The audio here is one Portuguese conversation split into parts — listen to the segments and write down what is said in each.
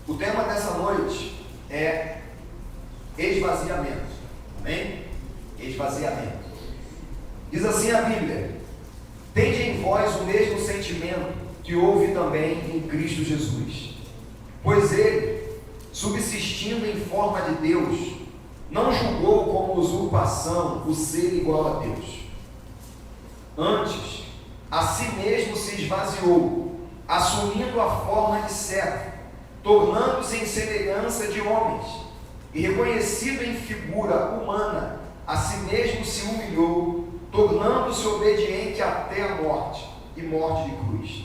O tema dessa noite é esvaziamento. Amém? Esvaziamento. Diz assim a Bíblia: tende em vós o mesmo sentimento que houve também em Cristo Jesus. Pois ele, subsistindo em forma de Deus, não julgou como usurpação o ser igual a Deus. Antes, a si mesmo se esvaziou, assumindo a forma de servo, tornando-se em semelhança de homens, e reconhecido em figura humana, a si mesmo se humilhou, tornando-se obediente até a morte, e morte de cruz.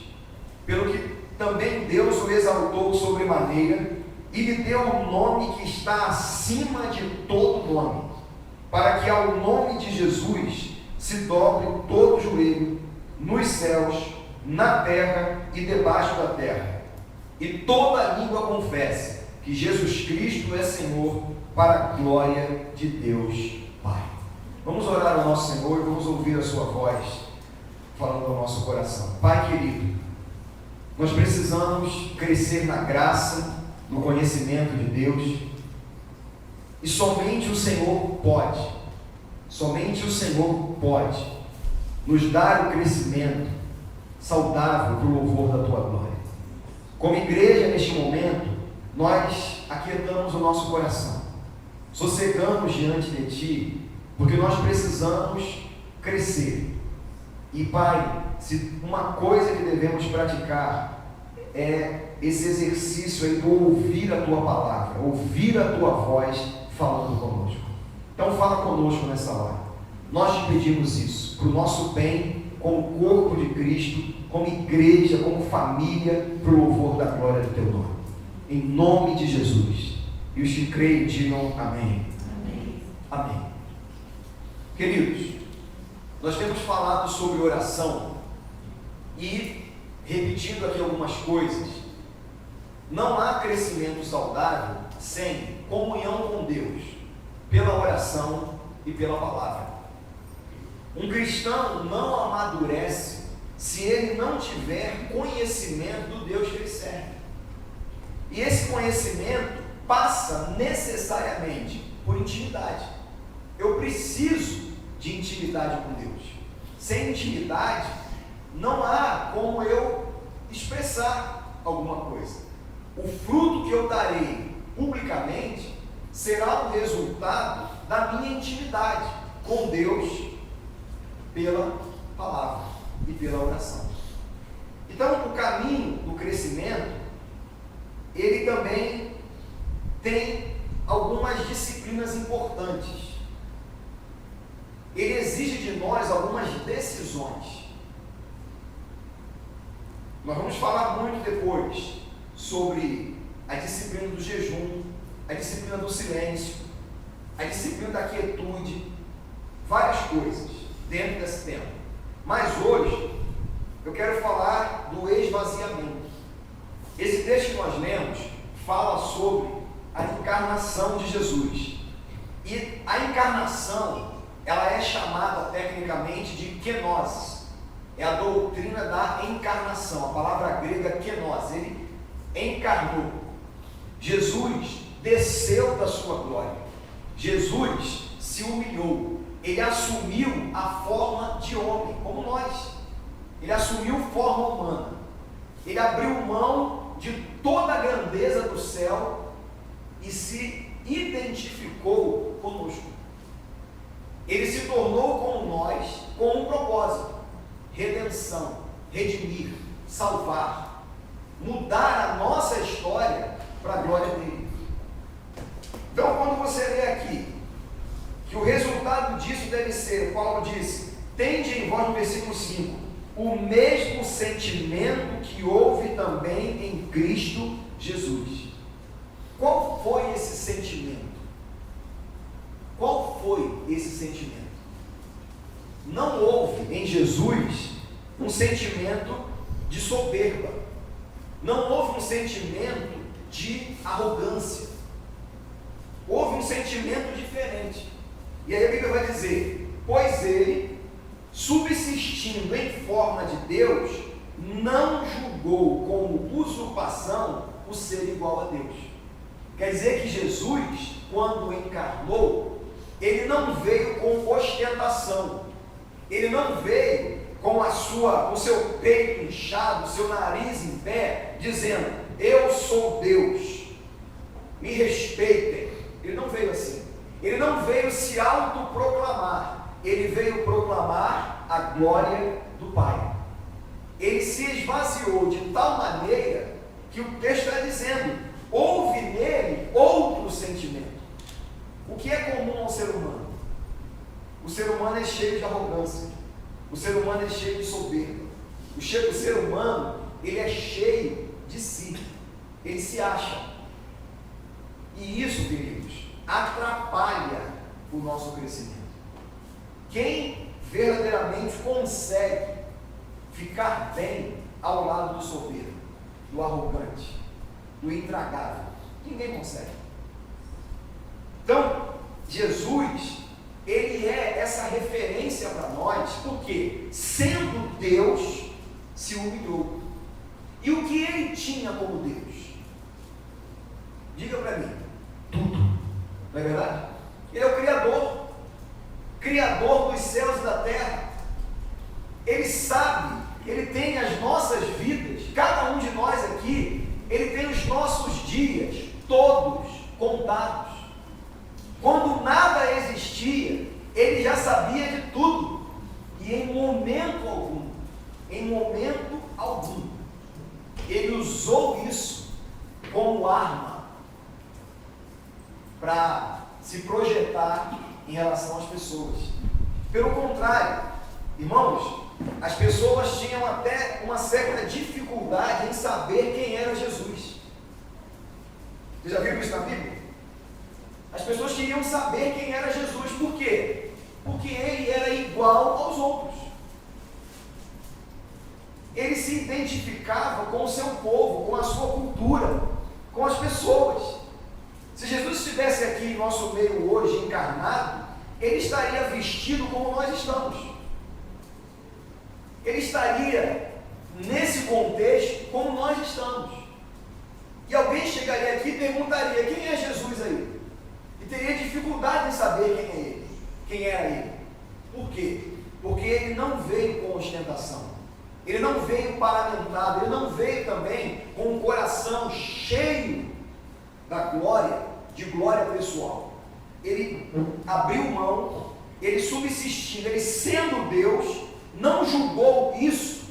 Pelo que também Deus o exaltou sobremaneira, e lhe deu um nome que está acima de todo nome, para que ao nome de Jesus se dobre todo joelho, nos céus, na terra e debaixo da terra, e toda língua confesse que Jesus Cristo é Senhor, para a glória de Deus Pai. Vamos orar ao nosso Senhor e vamos ouvir a sua voz falando ao nosso coração. Pai querido, nós precisamos crescer na graça, no conhecimento de Deus, e somente o Senhor pode nos dar o crescimento saudável para o louvor da Tua glória. Como igreja, neste momento, nós aquietamos o nosso coração, sossegamos diante de Ti, porque nós precisamos crescer. E Pai, se uma coisa que devemos praticar é esse exercício aí do ouvir a Tua palavra, ouvir a Tua voz falando conosco. Então fala conosco nessa hora. Nós te pedimos isso, para o nosso bem, como corpo de Cristo, como igreja, como família, para o louvor da glória do Teu nome. Em nome de Jesus. E os que creem digam amém. Amém. Amém. Queridos, nós temos falado sobre oração e, repetindo aqui algumas coisas, não há crescimento saudável sem comunhão com Deus, pela oração e pela palavra. Um cristão não amadurece se ele não tiver conhecimento do Deus que ele serve. E esse conhecimento passa necessariamente por intimidade. Eu preciso de intimidade com Deus. Sem intimidade, não há como eu expressar alguma coisa. O fruto que eu darei publicamente será o resultado da minha intimidade com Deus pela palavra e pela oração. Então, o caminho do crescimento, ele também tem algumas disciplinas importantes. Ele exige de nós algumas decisões. Nós vamos falar muito depois sobre a disciplina do jejum, a disciplina do silêncio, a disciplina da quietude, várias coisas dentro desse tema. Mas hoje eu quero falar do esvaziamento. Esse texto que nós lemos fala sobre a encarnação de Jesus. E a encarnação, ela é chamada tecnicamente de kenosis. É a doutrina da encarnação. A palavra grega kenosis. Ele encarnou. Jesus desceu da sua glória. Jesus se humilhou. Ele assumiu a forma de homem, como nós. Ele assumiu forma humana. Ele abriu mão de toda a grandeza do céu e se identificou conosco. Ele se tornou como nós, com um propósito: redenção, redimir, salvar, mudar a nossa história para a glória dele. Então, quando você lê aqui que o resultado disso deve ser, Paulo disse, tende em vós, no versículo 5, o mesmo sentimento que houve também em Cristo Jesus. Qual foi esse sentimento? Qual foi esse sentimento? Não houve em Jesus um sentimento de soberba. Não houve um sentimento de arrogância. Houve um sentimento diferente. E aí a Bíblia vai dizer, pois ele, subsistindo em forma de Deus, não julgou como usurpação o ser igual a Deus. Quer dizer que Jesus, quando encarnou, ele não veio com ostentação, ele não veio com o seu peito inchado, o seu nariz em pé, dizendo: eu sou Deus, me respeitem. Ele não veio assim. Ele não veio se autoproclamar, ele veio proclamar a glória do Pai. Ele se esvaziou de tal maneira que o texto está dizendo: houve nele outro sentimento. O que é comum ao ser humano? O ser humano é cheio de arrogância, o ser humano é cheio de soberba, o ser humano, ele é cheio de si, ele se acha. E isso, queridos, atrapalha o nosso crescimento. Quem verdadeiramente consegue ficar bem ao lado do soberbo, do arrogante, do intragável? Ninguém consegue. Então, Jesus, ele é essa referência para nós, porque, sendo Deus, se humilhou. E o que ele tinha como Deus? Diga para mim. Tudo. Não é verdade? Ele é o Criador dos céus e da terra. Ele sabe, ele tem as nossas vidas, cada um de nós aqui, ele tem os nossos dias, todos contados. Quando nada existia, ele já sabia de tudo. E em momento algum, ele usou isso como arma para se projetar em relação às pessoas. Pelo contrário, irmãos, as pessoas tinham até uma certa dificuldade em saber quem era Jesus. Vocês já viram isso na Bíblia? As pessoas queriam saber quem era Jesus. Por quê? Porque ele era igual aos outros. Ele se identificava com o seu povo, com a sua cultura, com as pessoas. Se Jesus estivesse aqui em nosso meio hoje, encarnado, ele estaria vestido como nós estamos. Ele estaria nesse contexto como nós estamos. E alguém chegaria aqui e perguntaria: quem é Jesus aí? E teria dificuldade em saber quem era ele. Por quê? Porque ele não veio com ostentação, ele não veio paramentado, ele não veio também com um coração cheio da glória, de glória pessoal. Ele abriu mão, ele subsistindo, ele sendo Deus, não julgou isso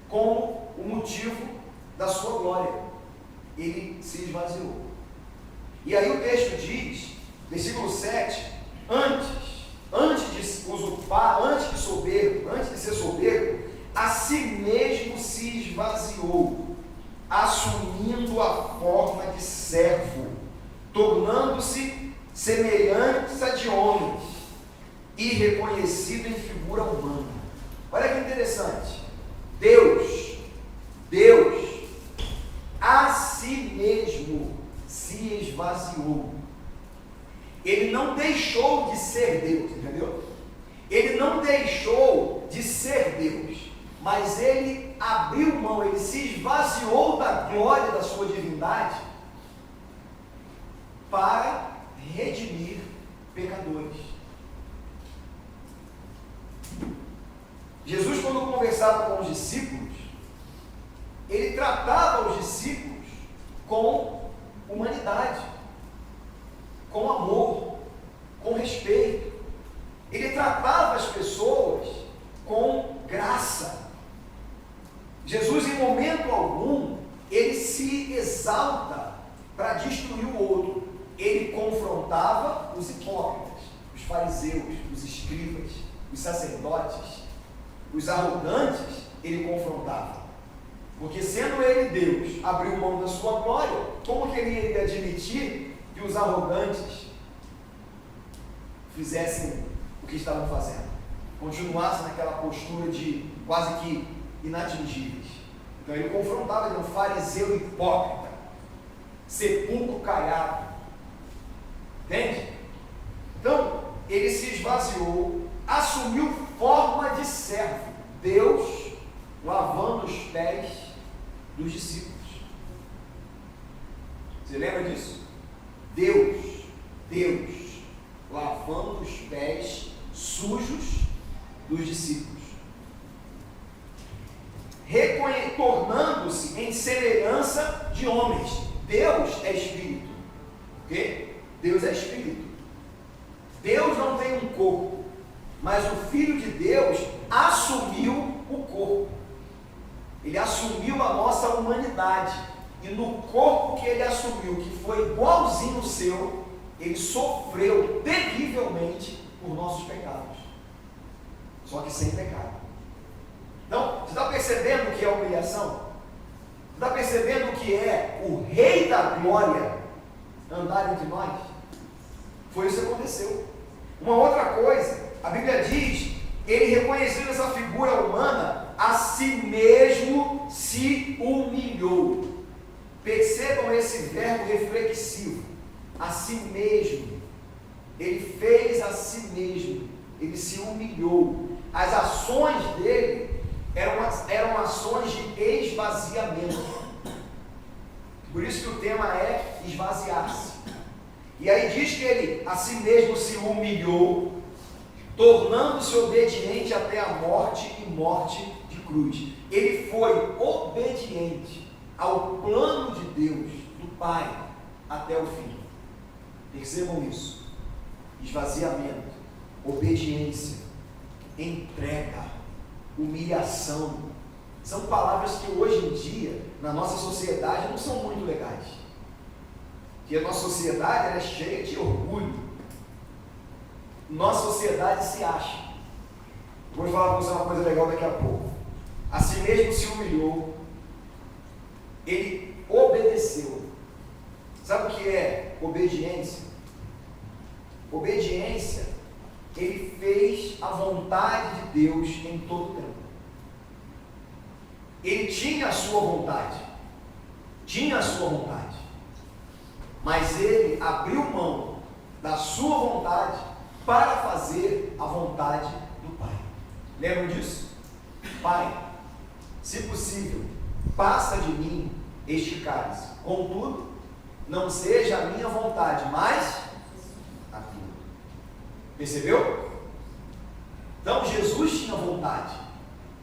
como o motivo da sua glória. Ele se esvaziou. E aí o texto diz, versículo 7, antes de usurpar, antes de ser soberbo, a si mesmo se esvaziou, assumindo a forma de servo, tornando-se semelhante a de homens, e reconhecido em figura humana. Olha que interessante. Deus, a si mesmo se esvaziou. Ele não deixou de ser Deus, entendeu? Ele não deixou de ser Deus, mas ele abriu mão, ele se esvaziou da glória da sua divindade para redimir pecadores. Jesus, quando conversava com os discípulos, ele tratava os discípulos com humanidade, com amor, com respeito. Ele tratava as pessoas com graça. Jesus, em momento algum, ele se exalta para destruir o outro. Ele confrontava os hipócritas, os fariseus, os escribas, os sacerdotes, os arrogantes, ele confrontava. Porque sendo ele Deus, abriu mão da sua glória, como que ele iria admitir que os arrogantes fizessem o que estavam fazendo? Continuassem naquela postura de quase que inatingíveis. Então ele confrontava, ele era um fariseu hipócrita, sepulcro caiado. Entende? Então, ele se esvaziou, assumiu forma de servo. Deus lavando os pés dos discípulos. Você lembra disso? Deus, lavando os pés sujos dos discípulos, tornando-se em semelhança de homens. Deus é Espírito, ok? Deus é Espírito. Deus não tem um corpo, mas o Filho de Deus assumiu o corpo. Ele assumiu a nossa humanidade. E no corpo que ele assumiu, que foi igualzinho ao seu, ele sofreu terrivelmente por nossos pecados. Só que sem pecado. Então, você está percebendo o que é humilhação? Você está percebendo o que é o Rei da Glória andar entre nós? Foi isso que aconteceu. Uma outra coisa, a Bíblia diz, ele reconhecendo essa figura humana, a si mesmo se humilhou. Percebam esse verbo reflexivo, a si mesmo. Ele fez a si mesmo, ele se humilhou. As ações dele eram ações de esvaziamento. Por isso que o tema é esvaziar-se. E aí diz que ele a si mesmo se humilhou, tornando-se obediente até a morte e morte de cruz. Ele foi obediente ao plano de Deus, do Pai, até o fim. Percebam isso. Esvaziamento, obediência, entrega, humilhação. São palavras que hoje em dia, na nossa sociedade, não são muito legais. Porque a nossa sociedade ela é cheia de orgulho. Nossa sociedade se acha. Vou falar para você uma coisa legal daqui a pouco. A si mesmo se humilhou. Ele obedeceu. Sabe o que é obediência? Obediência, ele fez a vontade de Deus em todo o tempo. Ele tinha a sua vontade, mas ele abriu mão da sua vontade para fazer a vontade do Pai. Lembram disso? Pai, se possível, passa de mim este cálice, contudo, não seja a minha vontade, mas a tua. Percebeu? Então Jesus tinha vontade,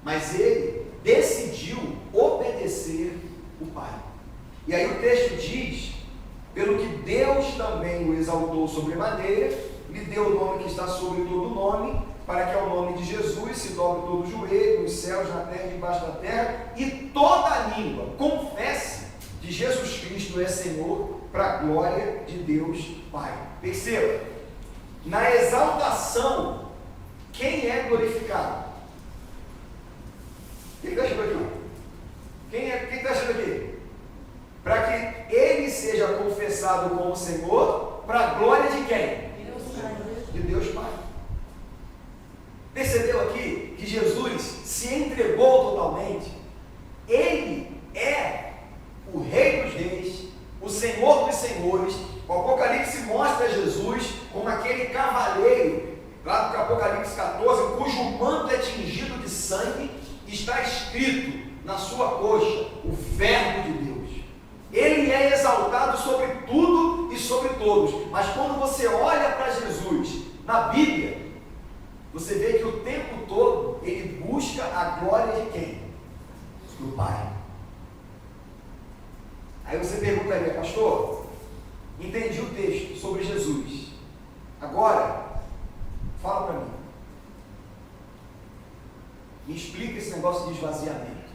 mas ele decidiu obedecer o Pai. E aí o texto diz, pelo que Deus também o exaltou sobremaneira, lhe deu o nome que está sobre todo nome, para que ao nome de Jesus se dobre todo o joelho, nos céus, na terra e debaixo da terra, e toda a língua confesse que Jesus Cristo é Senhor, para a glória de Deus Pai. Perceba, na exaltação, quem é glorificado? Quem está achando aqui? Quem está achando aqui? Para que ele seja confessado como Senhor, para a glória de quem? De Deus Pai. Percebeu aqui que Jesus se entregou totalmente? Ele é o Rei dos Reis, o Senhor dos Senhores. O Apocalipse mostra Jesus como aquele cavaleiro, lá do Apocalipse 14, cujo manto é tingido de sangue, está escrito na sua coxa, o Verbo de Deus. Ele é exaltado sobre tudo e sobre todos. Mas quando você olha para Jesus na Bíblia, você vê que o tempo todo ele busca a glória de quem? Do Pai. Aí você perguntaria, pastor, entendi o texto sobre Jesus. Agora, fala para mim. Me explica esse negócio de esvaziamento.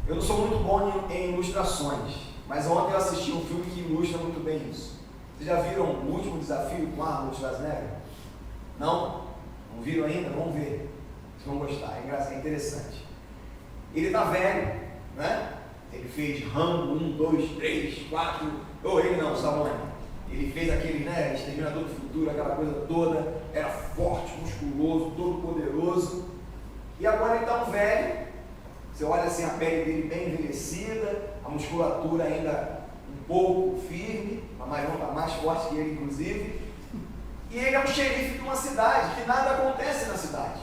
Eu não sou muito bom em ilustrações, mas ontem eu assisti um filme que ilustra muito bem isso. Vocês já viram o último desafio com Arnold Schwarzenegger? Não? Não viram ainda? Vamos ver. Vocês vão gostar, é interessante. Ele está velho, né? Ele fez Rambo 1, 2, 3, 4. Ou ele não, Stallone. Ele fez aquele, né? Exterminador do Futuro, aquela coisa toda. Era forte, musculoso, todo poderoso. E agora ele está um velho. Você olha assim a pele dele bem envelhecida, a musculatura ainda um pouco firme. A Marion está mais forte que ele, inclusive. E ele é um xerife de uma cidade, que nada acontece na cidade.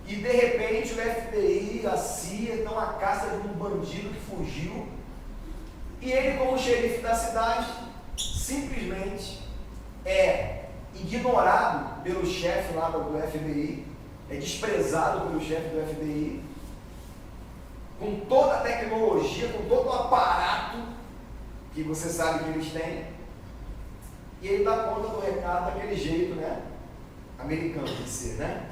E de repente o FBI, a CIA, estão à caça de um bandido que fugiu. E ele, como xerife da cidade, simplesmente é ignorado pelo chefe lá do FBI, é desprezado pelo chefe do FBI, com toda a tecnologia, com todo o aparato que você sabe que eles têm, e ele dá conta do recado daquele jeito, né? Americano de ser, né?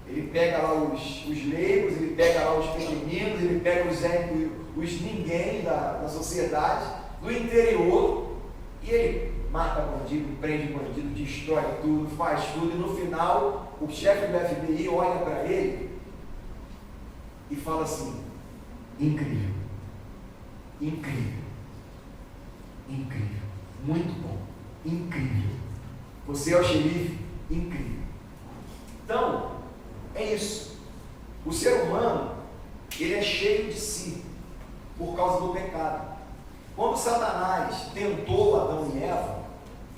Ele pega lá os leigos, ele pega lá os pequeninos, ele pega os ninguém da sociedade, do interior, e ele mata bandido, prende bandido, destrói tudo, faz tudo, e no final o chefe do FBI olha para ele e fala assim: incrível, incrível, incrível, muito bom, incrível, você é o xerife, incrível. Então, é isso. O ser humano, ele é cheio de si, por causa do pecado. Quando Satanás tentou Adão e Eva,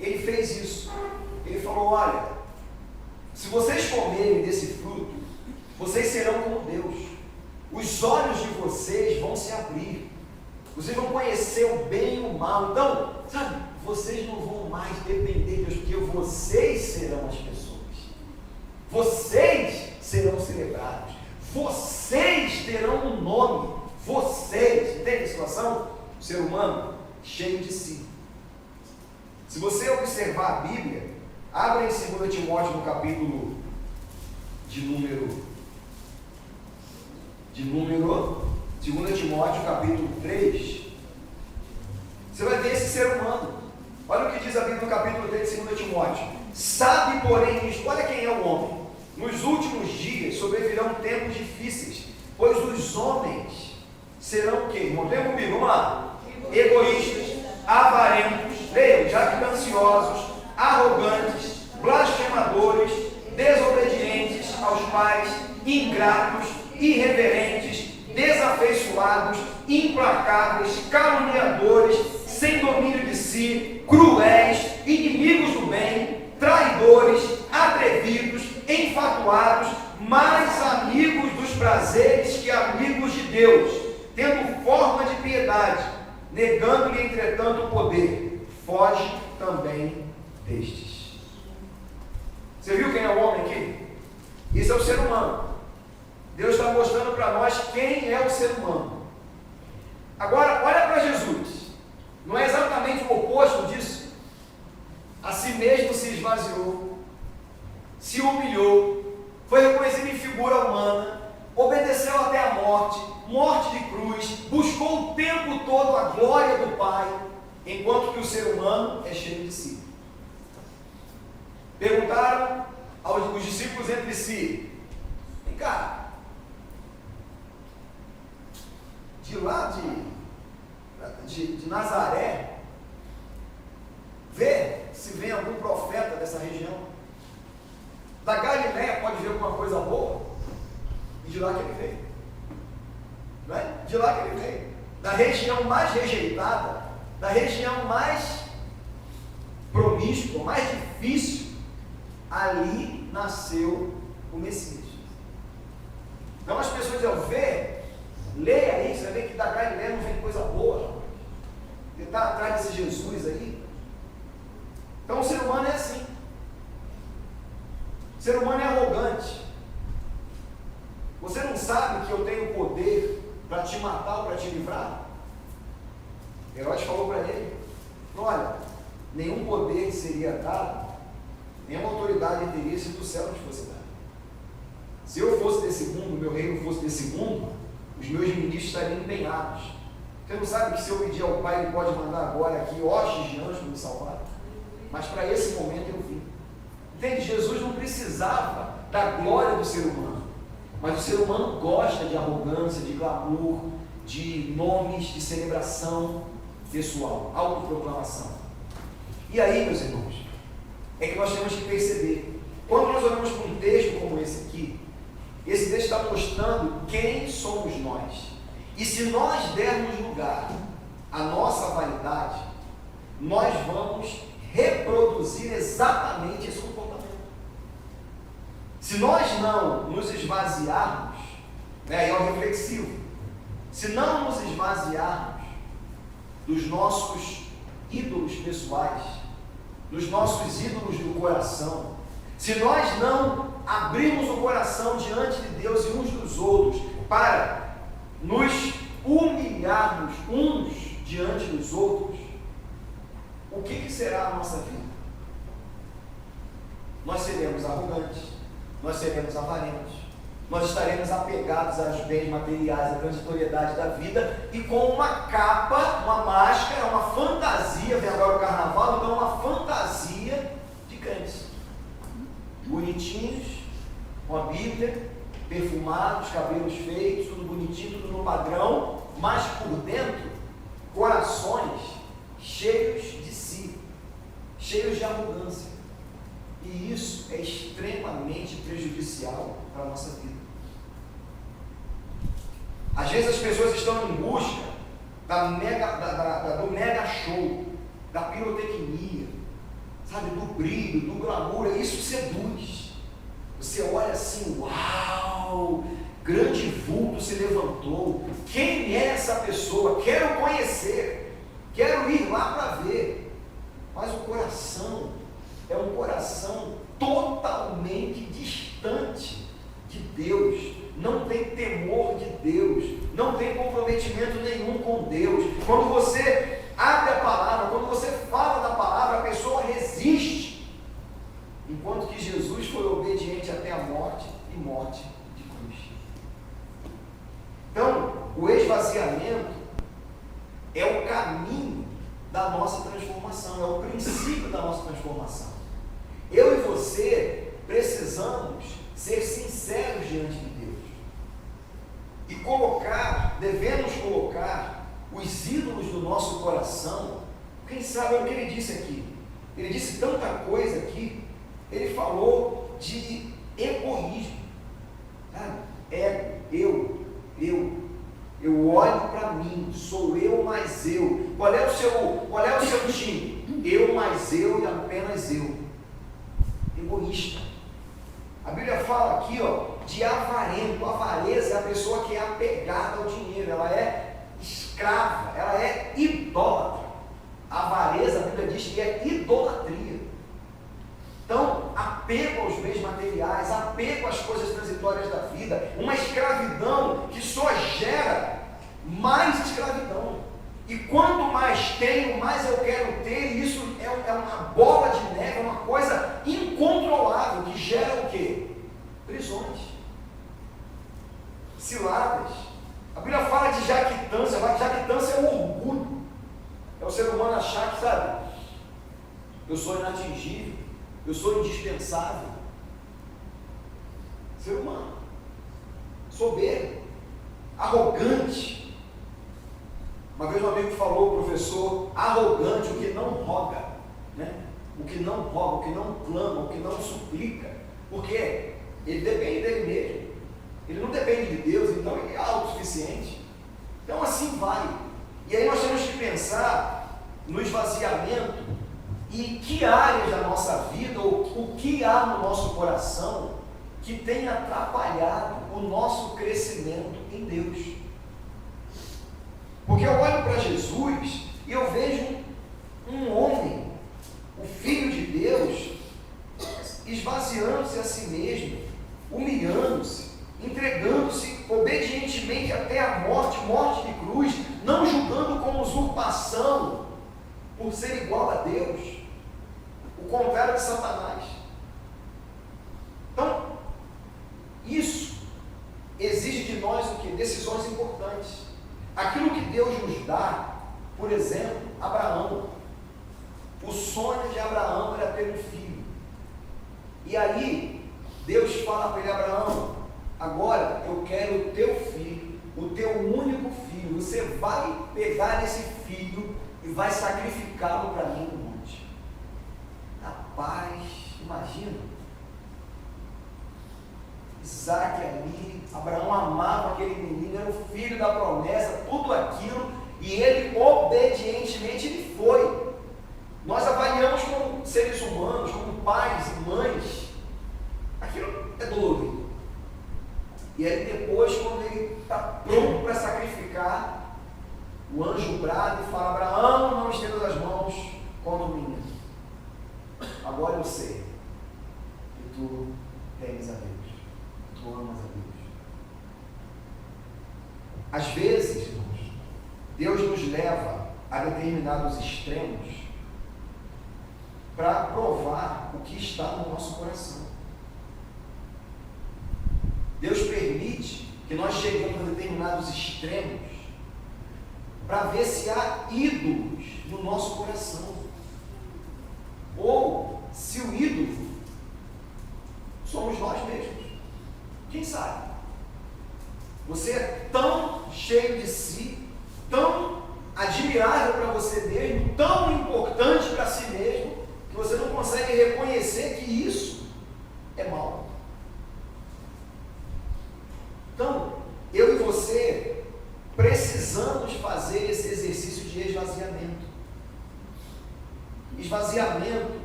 ele fez isso. Ele falou: olha, se vocês comerem desse fruto, vocês serão como Deus. Os olhos de vocês vão se abrir. Vocês vão conhecer o bem e o mal. Então, sabe, vocês não vão mais depender de Deus, porque vocês serão as pessoas. Vocês serão celebrados. Vocês terão um nome. Vocês. Entende a situação? O ser humano cheio de si. Se você observar a Bíblia, abra em 2 Timóteo no capítulo de número 2 Timóteo capítulo 3, você vai ver esse ser humano. Olha o que diz a Bíblia no capítulo 3 de 2 Timóteo. Sabe, porém, isto, olha quem é o homem. Nos últimos dias sobrevirão tempos difíceis, pois os homens serão o quê? Irmão, vem comigo, vamos lá. Egoístas, avarentos, jactanciosos, arrogantes, blasfemadores, desobedientes aos pais, ingratos, irreverentes, desafeiçoados, implacáveis, caluniadores, sem domínio de si, cruéis, inimigos do bem, traidores, atrevidos, enfatuados, mais amigos dos prazeres que amigos de Deus, tendo forma de piedade, negando-lhe entretanto o poder. Foge também destes. Você viu quem é o homem aqui? Isso é o ser humano. Deus está mostrando para nós quem é o ser humano. Agora, olha para Jesus. Não é exatamente o oposto disso? A si mesmo se esvaziou, se humilhou, foi reconhecido em figura humana, obedeceu até a morte, morte de cruz, buscou o tempo todo a glória do Pai, enquanto que o ser humano é cheio de si. Perguntaram aos discípulos entre si: vem cá, de lá de Nazaré, vê se vem algum profeta dessa região. Da Galileia pode ver alguma coisa boa? E de lá que ele veio. Não é? De lá que ele veio. Da região mais rejeitada, da região mais promíscua, mais difícil, ali nasceu o Messias. Então as pessoas dizem: leia aí, você vai ver que da Galileia não vem coisa boa. Ele está atrás desse Jesus aí. Então o ser humano é assim. O ser humano é arrogante. Você não sabe que eu tenho poder para te matar ou para te livrar? Herodes falou para ele: olha, nenhum poder seria dado, nenhuma autoridade teria se do céu não te fosse dado. Se eu fosse desse mundo, meu reino fosse desse mundo, os meus ministros estariam empenhados. Você não sabe que se eu pedir ao Pai, Ele pode mandar agora aqui hostes de anjos para me salvar? Mas para esse momento eu vim. Entende? Jesus não precisava da glória do ser humano, mas o ser humano gosta de arrogância, de glamour, de nomes, de celebração pessoal, autoproclamação. E aí, meus irmãos, é que nós temos que perceber, quando nós olhamos para um texto como esse aqui, esse texto está mostrando quem somos nós. E se nós dermos lugar à nossa vaidade, nós vamos reproduzir exatamente esse comportamento. Se nós não nos esvaziarmos, aí é o reflexivo, se não nos esvaziarmos, dos nossos ídolos pessoais, dos nossos ídolos do coração, se nós não abrirmos o coração diante de Deus e uns dos outros para nos humilharmos uns diante dos outros, o que será a nossa vida? Nós seremos arrogantes, nós seremos avarentos, nós estaremos apegados aos bens materiais, à transitoriedade da vida, e com uma capa, uma máscara, uma fantasia, vem agora o carnaval, então uma fantasia de crentes, bonitinhos, com a Bíblia, perfumados, cabelos feitos, tudo bonitinho, tudo no padrão, mas por dentro, corações cheios de si, cheios de arrogância. E isso é extremamente prejudicial para a nossa vida. Às vezes as pessoas estão em busca do mega show, da pirotecnia, sabe, do brilho, do glamour, e isso seduz. Você olha assim, uau, grande vulto se levantou, quem é essa pessoa? Quero conhecer, quero ir lá para ver. Mas o coração é um coração totalmente distante de Deus, não tem temor de Deus, não tem comprometimento nenhum com Deus. Quando você abre a palavra, quando você fala da palavra, a pessoa resiste, enquanto que Jesus foi obediente até a morte, e morte de cruz. Então, o esvaziamento é o caminho da nossa transformação, é o princípio da nossa transformação. Eu e você precisamos ser sinceros diante de Deus e devemos colocar os ídolos do nosso coração. Quem sabe o que ele disse aqui? Ele disse tanta coisa aqui. Ele falou de egoísmo, sabe? Eu olho para mim, sou eu mais eu. Qual é o seu time? Eu mais eu e apenas eu. Egoísta. A Bíblia fala aqui, de avarento. Avareza é a pessoa que é apegada ao dinheiro, ela é escrava, ela é idólatra. A avareza, a Bíblia diz que é idolatria. Então, apego aos bens materiais, apego às coisas transitórias da vida, uma escravidão que só gera mais escravidão. E quanto mais tenho, mais eu quero ter, e isso é uma bola de neve, uma coisa incontrolável, que gera o quê? Prisões, ciladas. A Bíblia fala de jactância, mas jactância é um orgulho. É o ser humano achar que, sabe, eu sou inatingível, eu sou indispensável. Ser humano, soberbo, arrogante. Uma vez um amigo falou, professor, arrogante, o que não roga, né? O que não roga, o que não clama, o que não suplica, porque ele depende dele mesmo, ele não depende de Deus, então ele é autossuficiente. Então assim vai. E aí nós temos que pensar no esvaziamento e que áreas da nossa vida, ou o que há no nosso coração que tem atrapalhado o nosso crescimento em Deus. Porque eu olho para Jesus e eu vejo um homem, o Filho de Deus, esvaziando-se a si mesmo, humilhando-se, entregando-se obedientemente até a morte, morte de cruz, não julgando como usurpação por ser igual a Deus, o contrário de Satanás. Então, isso exige de nós o quê? Decisões importantes. Aquilo que Deus nos dá, por exemplo, Abraão. O sonho de Abraão era ter um filho. E aí, Deus fala para ele, Abraão, agora eu quero o teu filho, o teu único filho. Você vai pegar esse filho e vai sacrificá-lo para mim no monte. Rapaz, imagina. Isaac ali, Abraão amava aquele menino, era o filho da promessa, tudo aquilo, e ele obedientemente ele foi. Nós avaliamos como seres humanos, como pais e mães, aquilo é dolorido. E aí depois, quando ele está pronto para sacrificar, o anjo brada e fala: Abraão, não estendas as mãos contra o menino. Agora eu sei que tu temes a Deus, tu amas a Deus. Às vezes, irmãos, Deus nos leva a determinados extremos para provar o que está no nosso coração. Deus permite que nós cheguemos a determinados extremos para ver se há ídolos no nosso coração, ou se o ídolo somos nós mesmos. Quem sabe? Você é tão cheio de si, tão admirável para você mesmo, tão importante para si mesmo, que você não consegue reconhecer que isso é mal. Então, eu e você precisamos fazer esse exercício de esvaziamento. Esvaziamento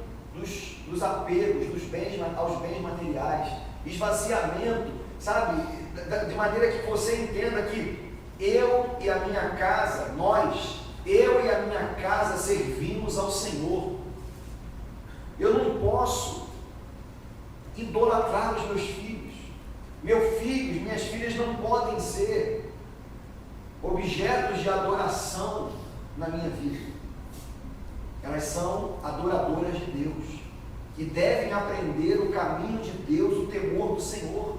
dos apegos, aos bens materiais. Esvaziamento, sabe, de maneira que você entenda que eu e a minha casa, eu e a minha casa servimos ao Senhor. Eu não posso idolatrar os meus filhos. Minhas filhas não podem ser objetos de adoração na minha vida. Elas são adoradoras de Deus e devem aprender o caminho de Deus, o temor do Senhor.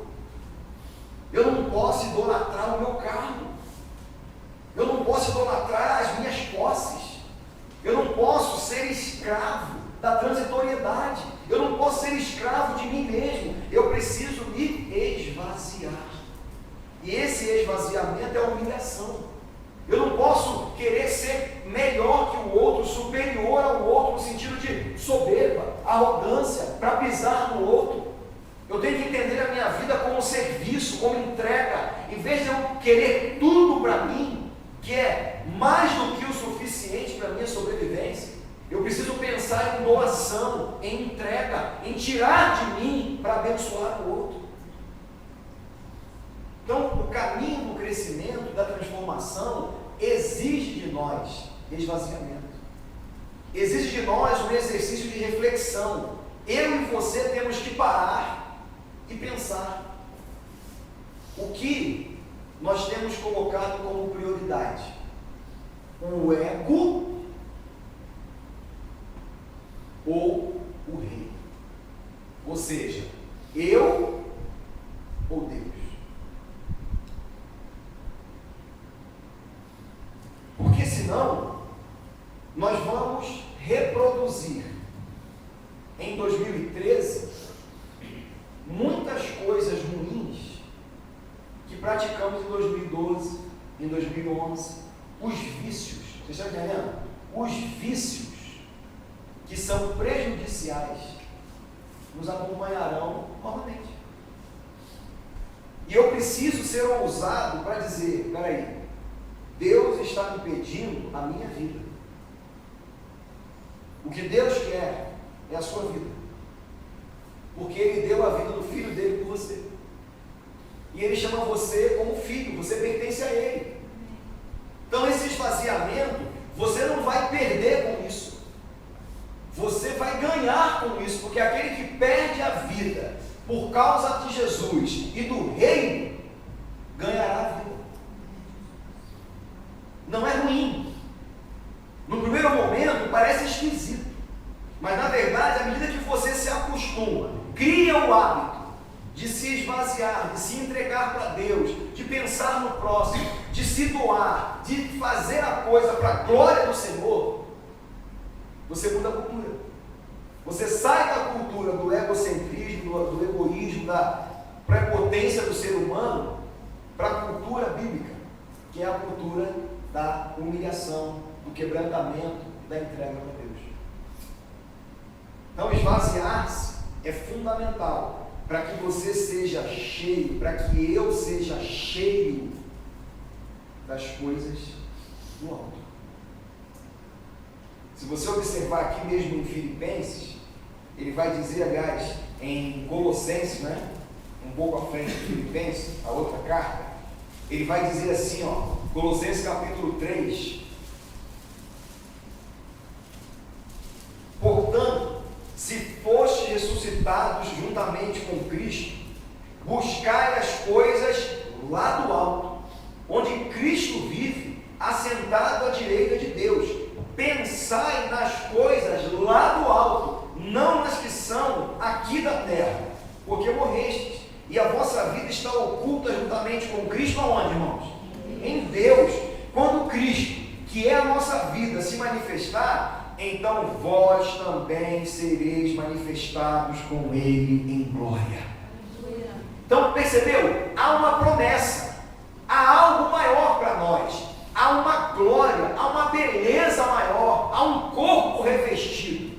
Eu não posso idolatrar o meu carro. Eu não posso idolatrar as minhas posses. Eu não posso ser escravo da transitoriedade. Eu não posso ser escravo de mim mesmo. Eu preciso me esvaziar. E esse esvaziamento é a humilhação. Eu não posso querer ser melhor que o outro, superior ao outro, no sentido de soberba, arrogância, para pisar no outro. Eu tenho que entender a minha vida como serviço, como entrega. Em vez de eu querer tudo para mim, que é mais do que o suficiente para a minha sobrevivência, eu preciso pensar em doação, em entrega, em tirar de mim para abençoar o outro. Então, o caminho do crescimento, da transformação, exige de nós esvaziamento. Exige de nós um exercício de reflexão. Eu e você temos que parar e pensar o que nós temos colocado como prioridade: o ego ou o rei? Ou seja, eu ou Deus? Porque senão nós vamos reproduzir em 2013 muitas coisas ruins que praticamos em 2012, em 2011. Os vícios, vocês estão entendendo? Os vícios que são prejudiciais nos acompanharão novamente. E eu preciso ser ousado para dizer: espera aí, Deus está me pedindo a minha vida. O que Deus quer é a sua vida, porque Ele deu a vida do Filho dele por você, e Ele chama você como filho, você pertence a Ele. Então esse esvaziamento, você não vai perder com isso, você vai ganhar com isso, porque aquele que perde a vida por causa de Jesus e do reino, ganhará a vida. Não é ruim. No primeiro momento parece esquisito, mas na verdade, à medida que você se acostuma, cria o hábito de se esvaziar, de se entregar para Deus, de pensar no próximo, de se doar, de fazer a coisa para a glória do Senhor, você muda a cultura. Você sai da cultura do egocentrismo, do egoísmo, da prepotência do ser humano, para a cultura bíblica, que é a cultura da humilhação, do quebrantamento, da entrega para Deus. Então, esvaziar-se é fundamental para que você seja cheio, para que eu seja cheio das coisas do alto. Se você observar aqui mesmo em Filipenses, ele vai dizer, aliás, em Colossenses, um pouco à frente de Filipenses, a outra carta, ele vai dizer assim, Colossenses capítulo 3, juntamente com Cristo, buscai as coisas lá do alto, onde Cristo vive, assentado à direita de Deus. Pensai nas coisas lá do alto, não nas que são aqui da terra, porque morrestes, e a vossa vida está oculta juntamente com Cristo aonde, irmãos? Em Deus. Quando Cristo, que é a nossa vida, se manifestar, então vós também sereis manifestados com Ele em glória. Então, percebeu? Há uma promessa, há algo maior para nós, há uma glória, há uma beleza maior, há um corpo revestido.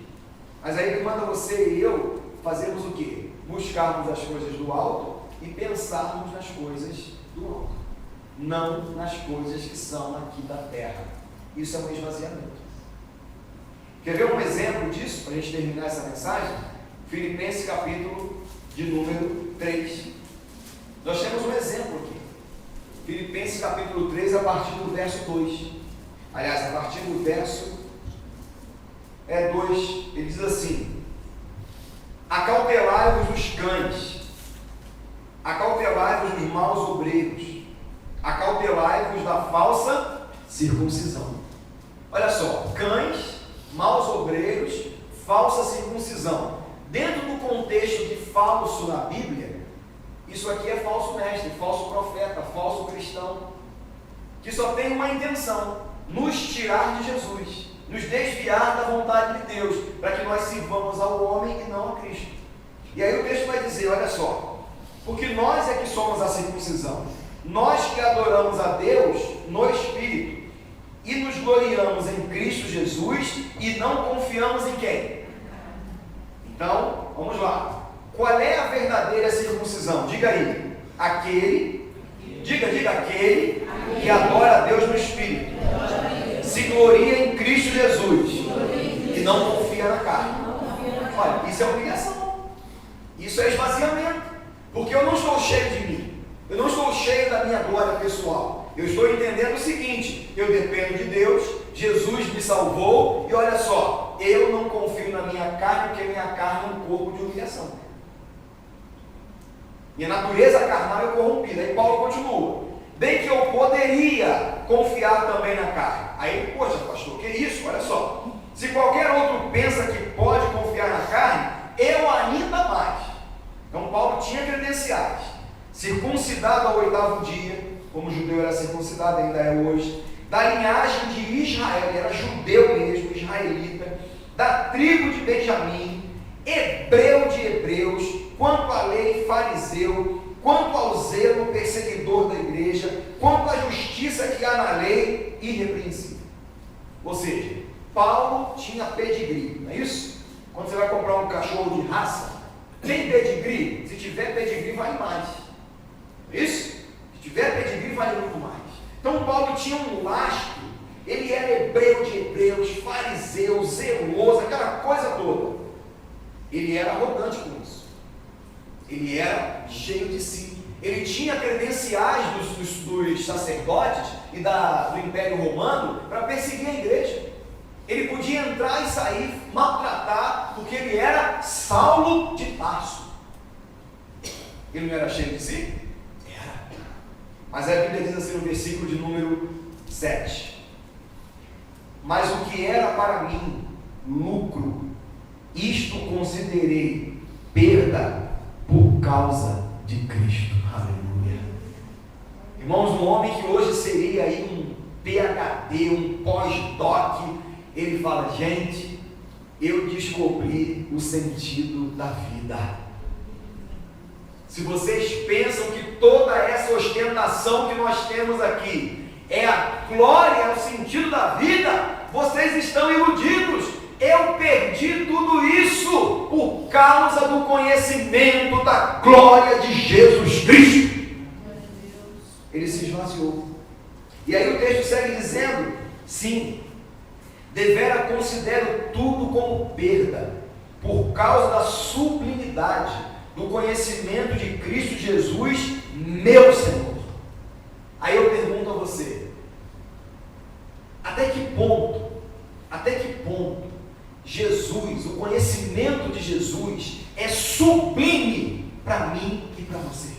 Mas aí ele manda você e eu fazermos o quê? Buscarmos as coisas do alto e pensarmos nas coisas do alto, não nas coisas que são aqui da terra. Isso é um esvaziamento. Quer ver um exemplo disso, para a gente terminar essa mensagem? Filipenses capítulo de número 3. Nós temos um exemplo aqui. Filipenses capítulo 3, a partir do verso 2. Aliás, a partir do verso 2, ele diz assim: acautelai-vos dos cães, acautelai-vos dos maus obreiros, acautelai-vos da falsa circuncisão. Olha só, cães, maus obreiros, falsa circuncisão. Dentro do contexto de falso na Bíblia, isso aqui é falso mestre, falso profeta, falso cristão, que só tem uma intenção: nos tirar de Jesus, nos desviar da vontade de Deus, para que nós sirvamos ao homem e não a Cristo. E aí o texto vai dizer, olha só, porque nós é que somos a circuncisão, nós que adoramos a Deus no Espírito, e nos gloriamos em Cristo Jesus, e não confiamos em quem? Então, vamos lá. Qual é a verdadeira circuncisão? Diga aí. Aquele, diga aquele que adora a Deus no Espírito, se gloria em Cristo Jesus e não confia na carne. Olha, isso é humilhação, isso é esvaziamento, porque eu não estou cheio de mim, eu não estou cheio da minha glória pessoal. Eu estou entendendo o seguinte: eu dependo de Deus, Jesus me salvou, e olha só, eu não confio na minha carne, porque minha carne é um corpo de humilhação. Minha natureza carnal é corrompida. Aí Paulo continua: bem que eu poderia confiar também na carne. Aí, poxa, pastor, que isso? Olha só, se qualquer outro pensa que pode confiar na carne, eu ainda mais. Então Paulo tinha credenciais: circuncidado ao 8º dia, como o judeu era circuncidado, ainda é hoje, da linhagem de Israel, ele era judeu mesmo, israelita, da tribo de Benjamim, hebreu de hebreus, quanto à lei, fariseu, quanto ao zelo, perseguidor da igreja, quanto à justiça que há na lei, irrepreensível. Ou seja, Paulo tinha pedigree, não é isso? Quando você vai comprar um cachorro de raça, tem pedigree? Se tiver pedigree, vale mais. É isso? Se tiver pedigree, vale muito mais. Então Paulo tinha um lastro, ele era hebreu de hebreus, fariseu, zeloso, aquela coisa toda. Ele era arrogante com isso. Ele era cheio de si. Ele tinha credenciais dos sacerdotes e do Império Romano para perseguir a igreja. Ele podia entrar e sair, maltratar, porque ele era Saulo de Tarso. Ele não era cheio de si? Era. Mas a Bíblia diz assim no versículo de número 7: mas o que era para mim lucro, isto considerei perda por causa de Cristo. Aleluia. Irmãos, um homem que hoje seria aí um PhD, um pós-doc, ele fala: gente, eu descobri o sentido da vida. Se vocês pensam que toda essa ostentação que nós temos aqui é a glória, é o sentido da vida, vocês estão iludidos. Eu perdi tudo isso por causa do conhecimento da glória de Jesus Cristo. Ele se esvaziou. E aí o texto segue dizendo: sim, devera considero tudo como perda, por causa da sublimidade do conhecimento de Cristo Jesus, meu Senhor. Aí eu pergunto a você: até que ponto Jesus, o conhecimento de Jesus é sublime para mim e para você?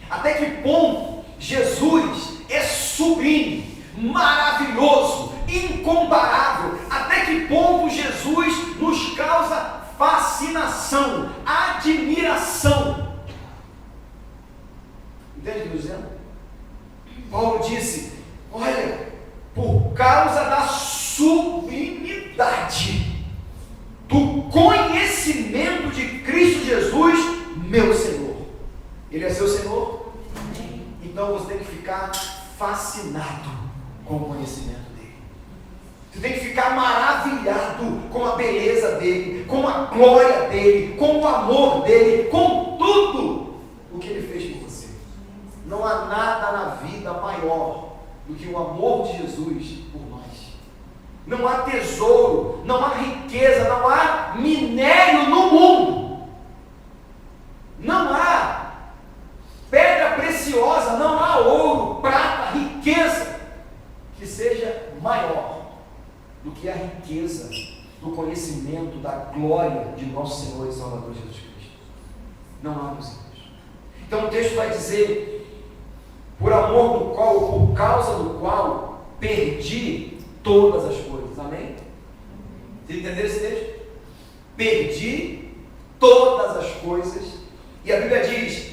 Até que ponto Jesus é sublime, maravilhoso, incomparável? Até que ponto Jesus nos causa fascinação, admiração? Entende o que eu estou dizendo? Paulo disse: olha, por causa da sublimidade do conhecimento de Cristo Jesus, meu Senhor. Ele é seu Senhor? Então você tem que ficar fascinado com o conhecimento dele. Você tem que ficar maravilhado com a beleza dele, com a glória dele, com o amor dele, com tudo o que ele fez por você. Não há nada na vida maior do que o amor de Jesus por nós. Não há tesouro, não há riqueza, não há minério no mundo. Não há pedra preciosa, não há ouro, prata, riqueza que seja maior do que a riqueza do conhecimento da glória de nosso Senhor e Salvador Jesus Cristo. Não há, meus irmãos. Então o texto vai dizer: por amor do qual, ou por causa do qual, perdi todas as coisas. Amém? Vocês entenderam esse texto? Perdi todas as coisas. E a Bíblia diz: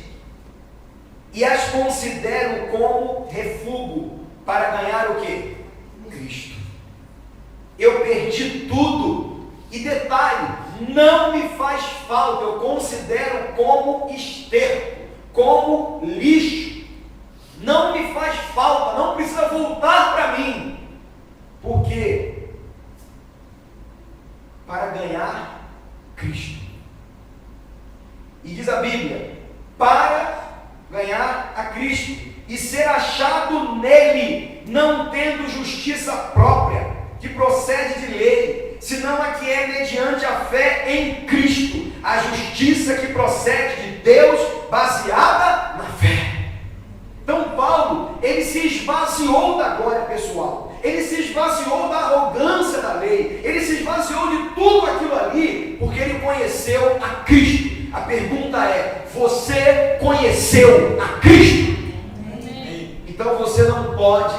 e as considero como refúgio para ganhar o quê? Cristo. Eu perdi tudo. E detalhe, não me faz falta. Eu considero como esterco, como lixo. Não me faz falta, não precisa voltar para mim. Por quê? Para ganhar Cristo. E diz a Bíblia: para ganhar a Cristo e ser achado nele, não tendo justiça própria, que procede de lei, senão a que é mediante a fé em Cristo, a justiça que procede de Deus, baseada na fé. Então Paulo, ele se esvaziou da glória pessoal, ele se esvaziou da arrogância da lei, ele se esvaziou de tudo aquilo ali, porque ele conheceu a Cristo. A pergunta é: você conheceu a Cristo? Então você não pode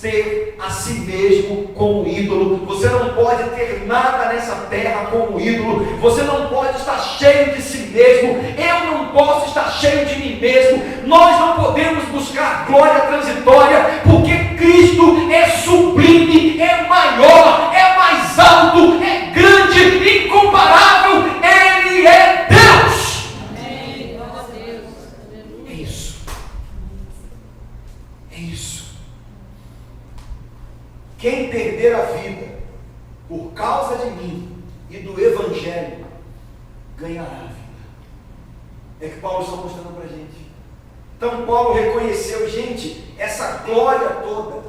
ter a si mesmo como ídolo, você não pode ter nada nessa terra como ídolo, você não pode estar cheio de si mesmo, eu não posso estar cheio de mim mesmo, nós não podemos buscar glória transitória, porque Cristo é sublime, é maior, é mais alto, é grande, incomparável, Ele é Deus. Amém. Glória a Deus. É isso. É isso. Quem perder a vida por causa de mim e do Evangelho, ganhará a vida. É que Paulo está mostrando para a gente. Então Paulo reconheceu: gente, essa glória toda,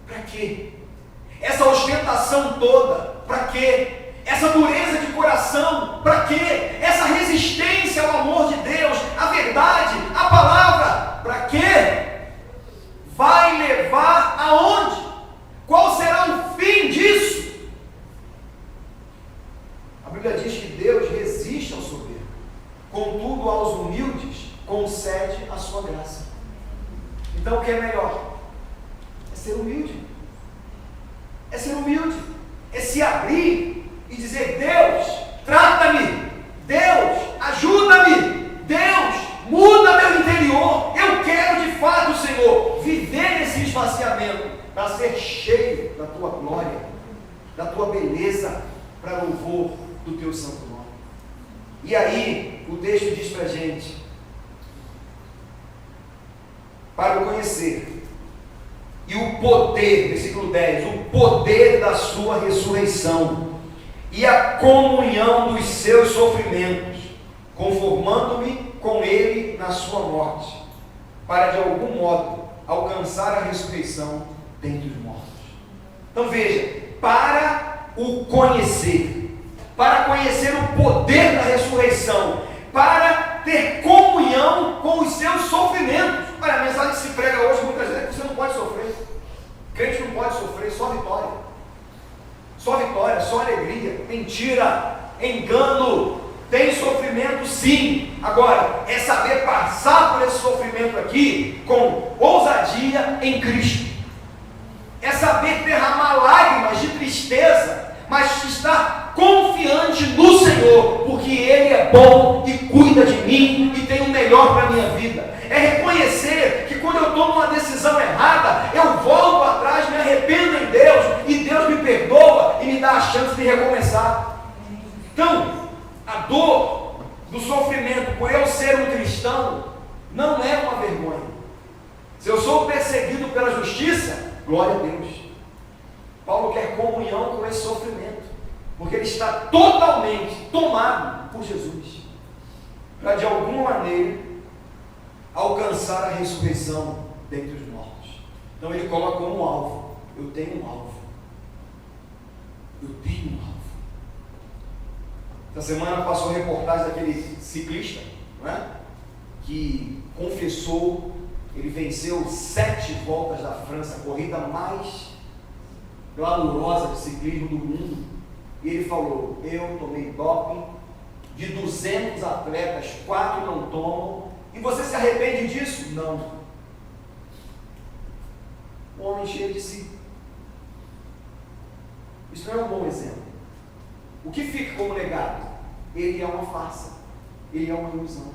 para quê? Essa ostentação toda, para quê? Essa dureza de coração, para quê? Essa resistência ao amor de Deus, à verdade, à palavra, para quê? Vai levar aonde? Qual será o fim disso? A Bíblia diz que Deus resiste ao soberbo, contudo aos humildes concede a sua graça. Então o que é melhor? É ser humilde. É ser humilde. É se abrir e dizer: Deus, trata-me. Deus, ajuda-me. Deus, muda meu interior. Eu quero de fato, Senhor, viver nesse esvaziamento, para ser cheio da tua glória, da tua beleza, para louvor do teu santo nome. E aí o texto diz para a gente: para o conhecer e o poder, versículo 10, o poder da sua ressurreição e a comunhão dos seus sofrimentos, conformando-me com ele na sua morte, para de algum modo alcançar a ressurreição dentre os mortos. Então veja, para o conhecer, para conhecer o poder da ressurreição, para ter comunhão com os seus sofrimentos. Olha, a mensagem que se prega hoje muitas vezes é que você não pode sofrer. Crente não pode sofrer, só vitória. só vitória, só alegria. Mentira, engano. Tem sofrimento sim. Agora, é saber passar por esse sofrimento aqui com ousadia em Cristo. É saber derramar lágrimas de tristeza, mas estar confiante no Senhor, porque Ele é bom e cuida de mim e tem o melhor para a minha vida. É reconhecer que quando eu tomo uma decisão errada, eu volto atrás, me arrependo em Deus, e Deus me perdoa e me dá a chance de recomeçar. Então, a dor do sofrimento por eu ser um cristão não é uma vergonha. Se eu sou perseguido pela justiça, glória a Deus. Paulo quer comunhão com esse sofrimento, porque ele está totalmente tomado por Jesus, para de alguma maneira alcançar a ressurreição dentre os mortos. Então ele coloca como alvo: eu tenho um alvo. Eu tenho um alvo. Essa semana passou a reportagem daquele ciclista, não é? Que confessou, ele venceu 7 voltas da França, a corrida mais glamurosa de ciclismo do mundo, e ele falou: eu tomei doping, de 200 atletas, 4 não tomam, e você se arrepende disso? Não. Um homem cheio de si. Isso não é um bom exemplo. O que fica como legado? Ele é uma farsa, ele é uma ilusão.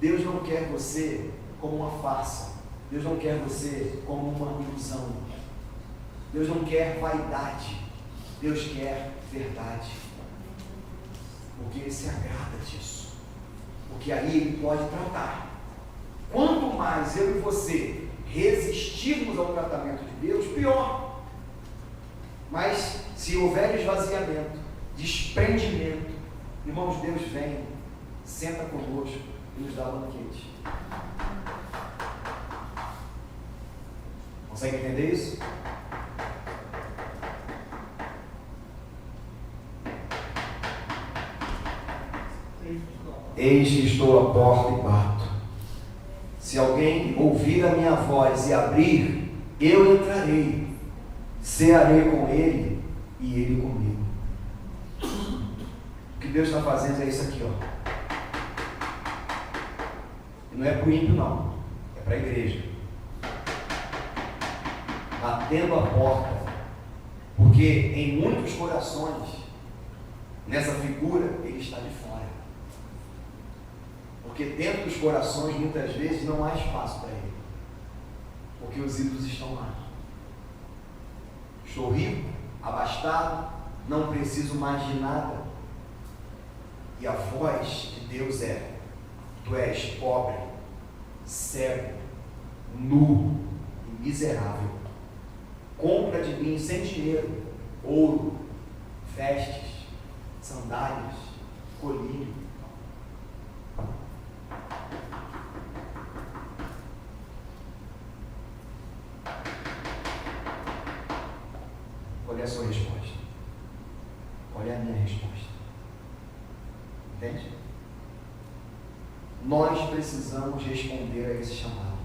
Deus não quer você como uma farsa, Deus não quer você como uma ilusão, Deus não quer vaidade, Deus quer verdade, porque Ele se agrada disso, porque aí Ele pode tratar. Quanto mais eu e você resistirmos ao tratamento de Deus, pior. Mas se houver esvaziamento, desprendimento, irmãos, Deus vem, senta conosco e nos dá banquete. Consegue entender isso? Eis que estou à porta e bato. Se alguém ouvir a minha voz e abrir, eu entrarei, cearei com ele e ele comigo. O que Deus está fazendo é isso aqui, ó. E não é para o ímpio, não, é para a igreja. Batendo a porta, porque em muitos corações, nessa figura, ele está de fora. Porque dentro dos corações, muitas vezes, não há espaço para ele, porque os ídolos estão lá. Estou rico, abastado, não preciso mais de nada. E a voz de Deus é: tu és pobre, cego, nu e miserável. Compra de mim sem dinheiro, ouro, vestes, sandálias, colírio. Qual é a sua resposta? Qual é a minha resposta? Entende? Nós precisamos responder a esse chamado.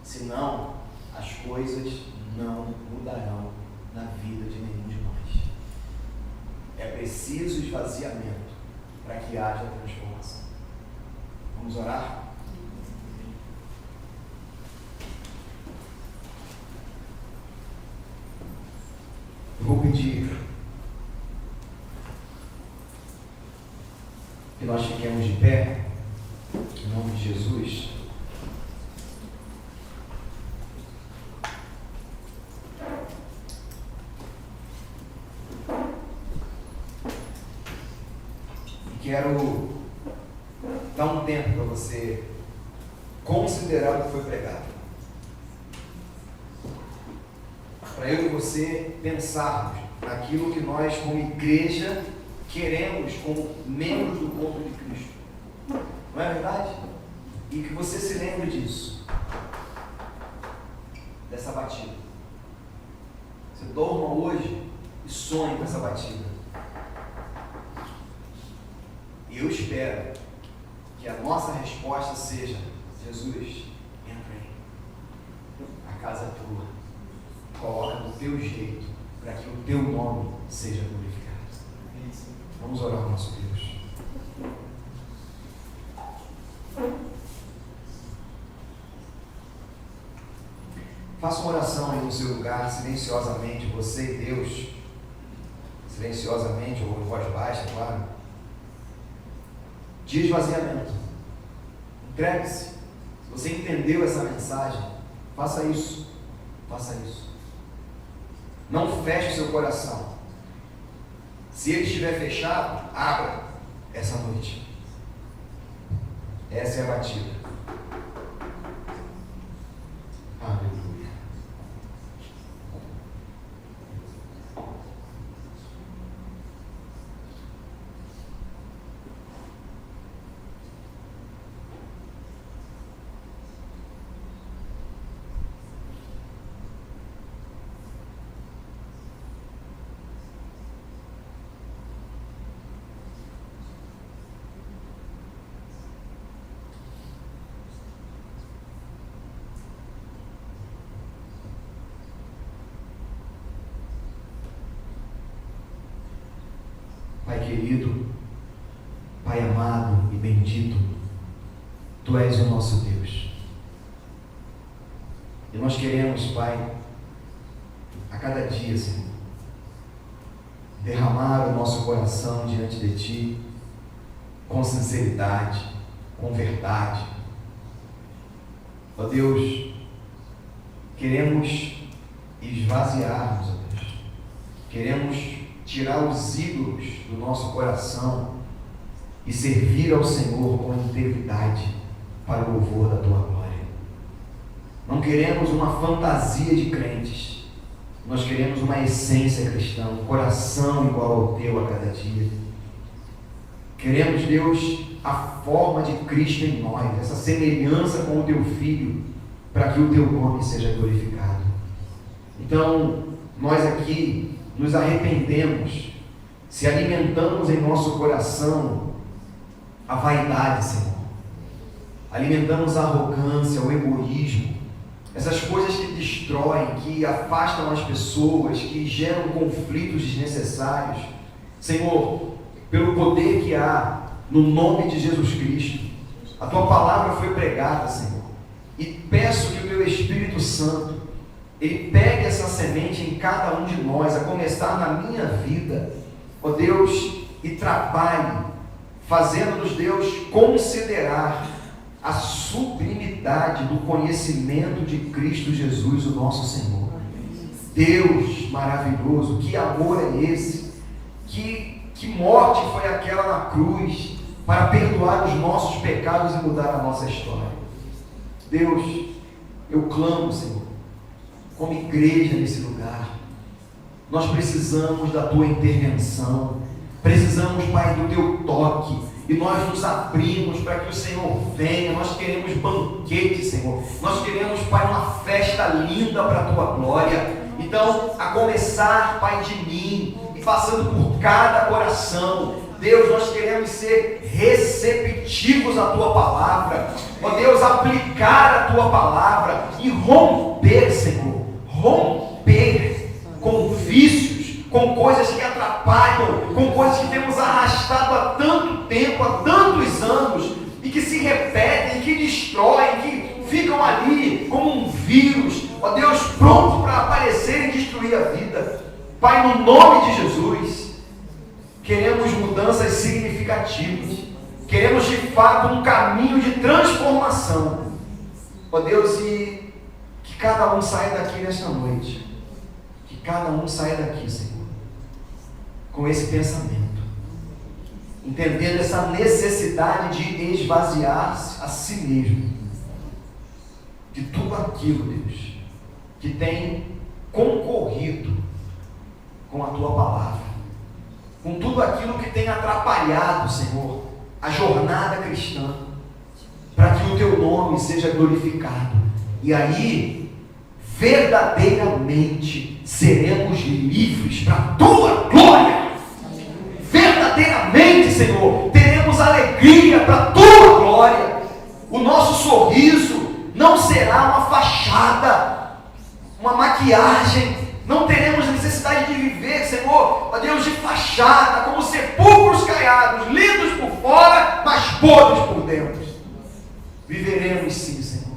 Senão, as coisas não mudarão na vida de nenhum de nós. É preciso esvaziamento para que haja transformação. Vamos orar? Eu vou pedir que nós fiquemos de pé, em nome de Jesus. Quero dar um tempo para você considerar o que foi pregado. Para eu e você pensarmos naquilo que nós, como igreja, queremos como membros do corpo de Cristo. Não é verdade? E que você se lembre disso. Dessa batida. Você dorma hoje e sonhe com essa batida. E eu espero que a nossa resposta seja: Jesus, entra aí. A casa é tua. Coloca do teu jeito. para que o teu nome seja glorificado. Vamos orar ao nosso Deus. Faça uma oração aí no seu lugar, silenciosamente, você e Deus. Silenciosamente, ou em voz baixa, claro. De esvaziamento. Entregue-se. Se você entendeu essa mensagem, faça isso. Faça isso. Não feche o seu coração. Se ele estiver fechado, abra essa noite. Essa é a batida. Aleluia. Pai querido, Pai amado e bendito, Tu és o nosso Deus. E nós queremos, Pai, a cada dia, Senhor, derramar o nosso coração diante de Ti, com sinceridade, com verdade. Ó Deus, queremos esvaziar-nos, ó Deus. Queremos tirar os ídolos do nosso coração e servir ao Senhor com integridade para o louvor da Tua glória. Não queremos uma fantasia de crentes, nós queremos uma essência cristã, um coração igual ao Teu a cada dia. Queremos, Deus, a forma de Cristo em nós, essa semelhança com o Teu Filho, para que o Teu nome seja glorificado. Então, nós aqui nos arrependemos se alimentamos em nosso coração a vaidade, Senhor. Alimentamos a arrogância, o egoísmo, essas coisas que destroem, que afastam as pessoas, que geram conflitos desnecessários. Senhor, pelo poder que há no nome de Jesus Cristo, a Tua palavra foi pregada, Senhor, e peço que o Teu Espírito Santo Ele pegue essa semente em cada um de nós, a começar na minha vida, ó Deus, e trabalhe, fazendo-nos, Deus, considerar a sublimidade do conhecimento de Cristo Jesus, o nosso Senhor. Deus maravilhoso, que amor é esse? Que morte foi aquela na cruz para perdoar os nossos pecados e mudar a nossa história. Deus, eu clamo, Senhor, como igreja nesse lugar, nós precisamos da Tua intervenção, precisamos, Pai, do Teu toque, e nós nos abrimos para que o Senhor venha. Nós queremos banquete, Senhor, nós queremos, Pai, uma festa linda para a Tua glória. Então, a começar, Pai, de mim, e passando por cada coração, Deus, nós queremos ser receptivos à Tua palavra, ó Deus, aplicar a Tua palavra e romper, Senhor, romper com vícios, com coisas que atrapalham, com coisas que temos arrastado há tanto tempo, há tantos anos, e que se repetem, que destroem, que ficam ali como um vírus, ó Deus, pronto para aparecer e destruir a vida. Pai, no nome de Jesus, queremos mudanças significativas, queremos de fato um caminho de transformação, ó Deus, e que cada um saia daqui nesta noite, que cada um saia daqui, Senhor, com esse pensamento, entendendo essa necessidade de esvaziar-se a si mesmo, de tudo aquilo, Deus, que tem concorrido com a Tua palavra, com tudo aquilo que tem atrapalhado, Senhor, a jornada cristã, para que o Teu nome seja glorificado, e aí, verdadeiramente, seremos livres para a Tua glória. Verdadeiramente, Senhor, teremos alegria para a Tua glória. O nosso sorriso não será uma fachada, uma maquiagem. Não teremos necessidade necessidade de viver, Senhor, ó Deus, de fachada, como sepulcros caiados, lindos por fora, mas podres por dentro. Viveremos sim, Senhor,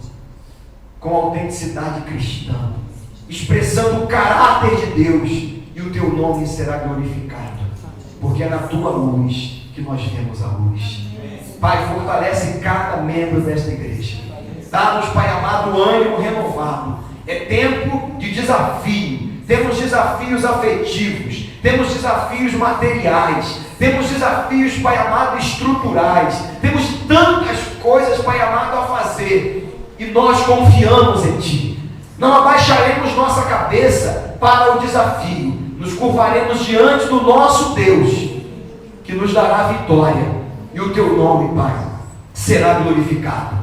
com autenticidade cristã, expressando o caráter de Deus, e o teu nome será glorificado, porque é na tua luz que nós vemos a luz. Pai, fortalece cada membro desta igreja. Dá-nos, Pai amado, ânimo renovado. É tempo de desafio. Temos desafios afetivos, temos desafios materiais, temos desafios, Pai amado, estruturais. Temos tantas coisas, Pai amado, a fazer, e nós confiamos em Ti. Não abaixaremos nossa cabeça para o desafio, nos curvaremos diante do nosso Deus, que nos dará vitória, e o Teu nome, Pai, será glorificado.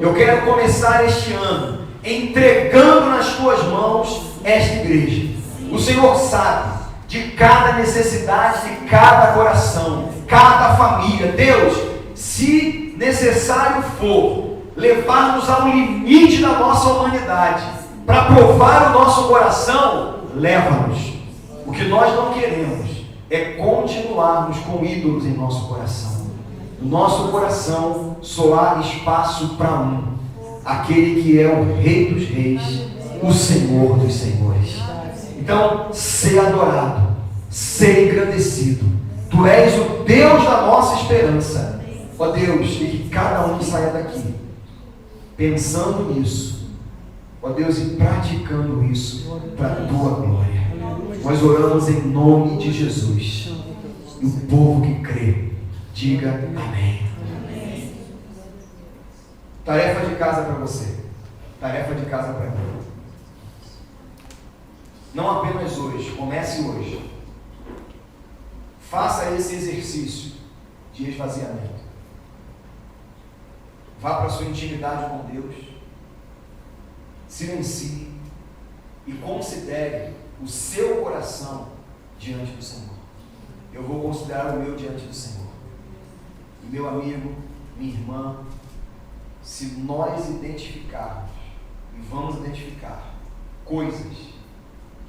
Eu quero começar este ano entregando nas Tuas mãos esta igreja. O Senhor sabe de cada necessidade de cada coração, cada família. Deus, se necessário for, levar-nos ao limite da nossa humanidade, para provar o nosso coração, leva-nos. O que nós não queremos é continuarmos com ídolos em nosso coração. No nosso coração só há espaço para um, aquele que é o Rei dos Reis, o Senhor dos Senhores. Então, ser adorado, ser engrandecido. Tu és o Deus da nossa esperança. Ó Deus, e que cada um saia daqui pensando nisso, ó Deus, e praticando isso para a Tua glória. Nós oramos em nome de Jesus. E o povo que crê, diga amém. Tarefa de casa para você. Tarefa de casa para mim. Não apenas hoje, comece hoje. Faça esse exercício de esvaziamento. Vá para a sua intimidade com Deus. Silencie e considere o seu coração diante do Senhor. Eu vou considerar o meu diante do Senhor. E meu amigo, minha irmã, se nós identificarmos, e vamos identificar, coisas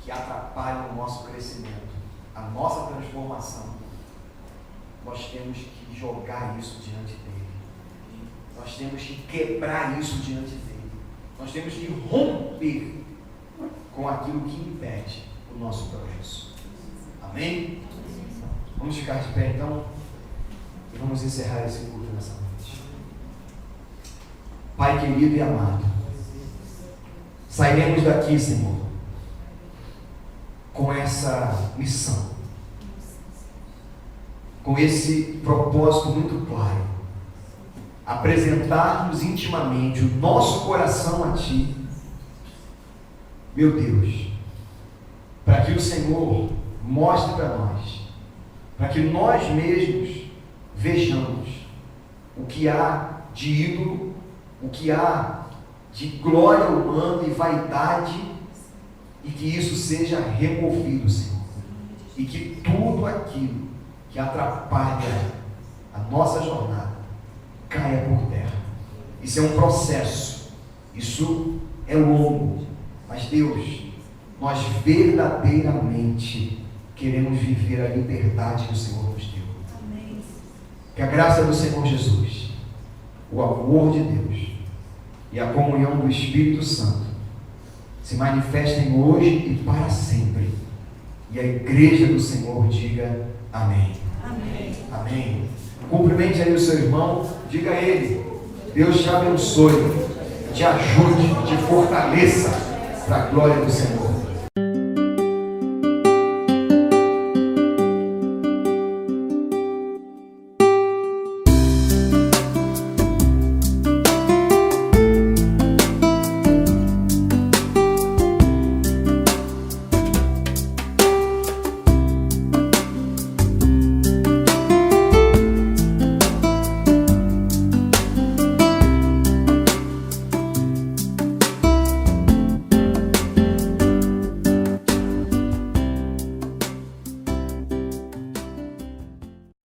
que atrapalham o nosso crescimento, a nossa transformação, nós temos que jogar isso diante dele. Nós temos que quebrar isso diante dele. Nós temos que romper com aquilo que impede o nosso progresso. Amém? Vamos ficar de pé então e vamos encerrar esse culto nessa noite. Pai querido e amado, sairemos daqui, Senhor, com essa missão, com esse propósito muito claro: apresentarmos intimamente o nosso coração a Ti, meu Deus, para que o Senhor mostre para nós, para que nós mesmos vejamos o que há de ídolo, o que há de glória humana e vaidade, e que isso seja removido, Senhor, e que tudo aquilo que atrapalha a nossa jornada caia por terra. Isso é um processo, isso é longo, mas Deus, nós verdadeiramente queremos viver a liberdade que o Senhor nos deu. Amém. Que a graça do Senhor Jesus, o amor de Deus e a comunhão do Espírito Santo se manifestem hoje e para sempre. E a igreja do Senhor diga amém. Amém. Amém. Cumprimente aí o seu irmão, diga a ele: Deus te abençoe, te ajude, te fortaleça para a glória do Senhor.